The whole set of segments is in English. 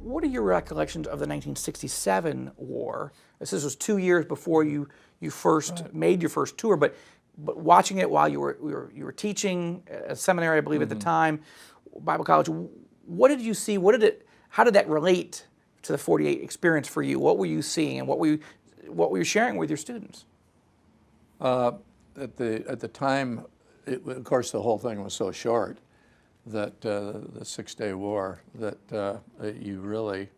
what are your recollections of the 1967 war? This was 2 years before you first made your first tour, but watching it while you were teaching at seminary, I believe, at the time, Bible college. What did you see? How did that relate to the 48 experience for you? What were you seeing, and what were you sharing with your students? At the time, of course, the whole thing was so short that the 6-day war, that you really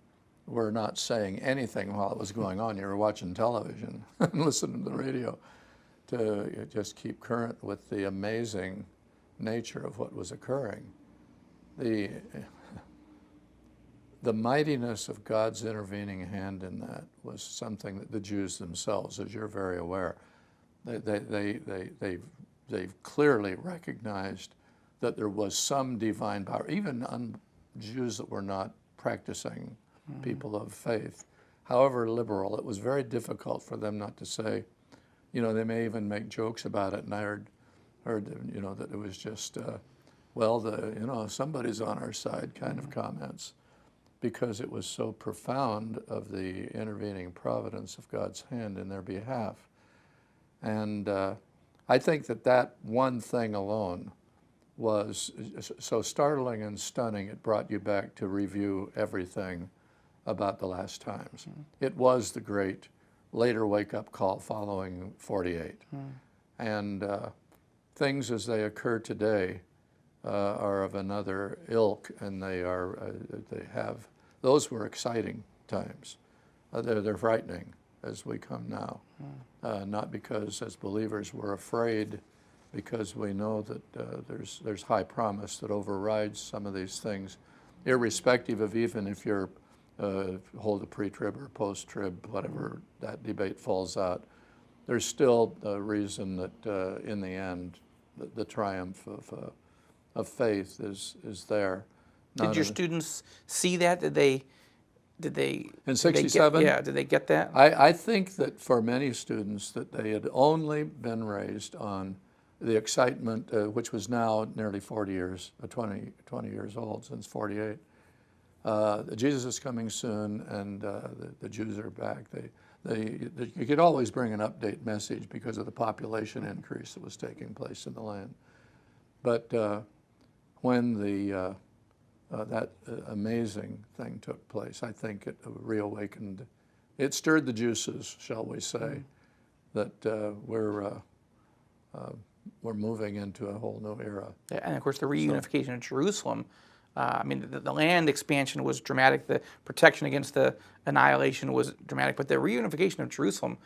were not saying anything while it was going on. You were watching television and listening to the radio to just keep current with the amazing nature of what was occurring. The mightiness of God's intervening hand in that was something that the Jews themselves, as you're very aware, they've clearly recognized that there was some divine power, even on Jews that were not practicing people of faith. However liberal, it was very difficult for them not to say, they may even make jokes about it, and I heard that it was just, somebody's on our side kind of comments, because it was so profound of the intervening providence of God's hand in their behalf. And I think that one thing alone was so startling and stunning, it brought you back to review everything about the last times. It was the great later wake-up call following 48. And things as they occur today are of another ilk, and those were exciting times. They're frightening as we come now. Not because as believers we're afraid, because we know that there's high promise that overrides some of these things, irrespective of even if you're hold a pre-trib or post-trib, whatever that debate falls out. There's still a reason that in the end, the triumph of faith is there. Did your students see that? Did they in 67? Did they get that? I think that for many students that they had only been raised on the excitement, which was now nearly 40 years, 20 years old since 48. Jesus is coming soon, and the Jews are back. You could always bring an update message because of the population increase that was taking place in the land. But when that amazing thing took place, I think it reawakened. It stirred the juices, shall we say, that we're moving into a whole new era. And of course, the reunification of Jerusalem. The land expansion was dramatic. The protection against the annihilation was dramatic. But the reunification of Jerusalem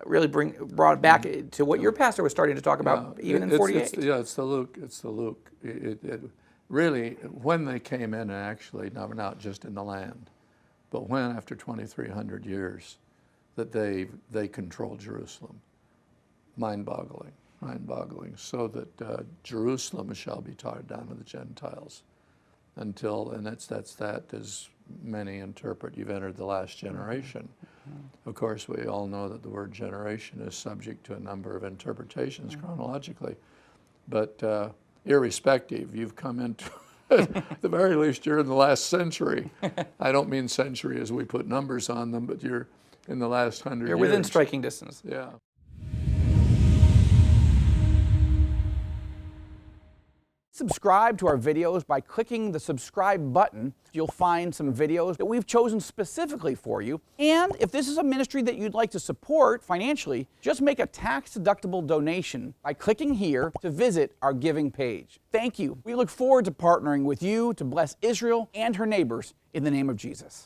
really brought it back to what your pastor was starting to talk about, even in 48. It's the Luke. It really, when they came in, and actually not just in the land, but when after 2,300 years that they controlled Jerusalem, mind-boggling, so that Jerusalem shall be taught down to the Gentiles until, and that's as many interpret, you've entered the last generation. Of course, we all know that the word generation is subject to a number of interpretations chronologically, but irrespective, you've come into, at the very least, you're in the last century. I don't mean century as we put numbers on them, but you're in the last 100 years. You're within striking distance. Yeah. Subscribe to our videos by clicking the subscribe button. You'll find some videos that we've chosen specifically for you. And if this is a ministry that you'd like to support financially, just make a tax-deductible donation by clicking here to visit our giving page. Thank you. We look forward to partnering with you to bless Israel and her neighbors in the name of Jesus.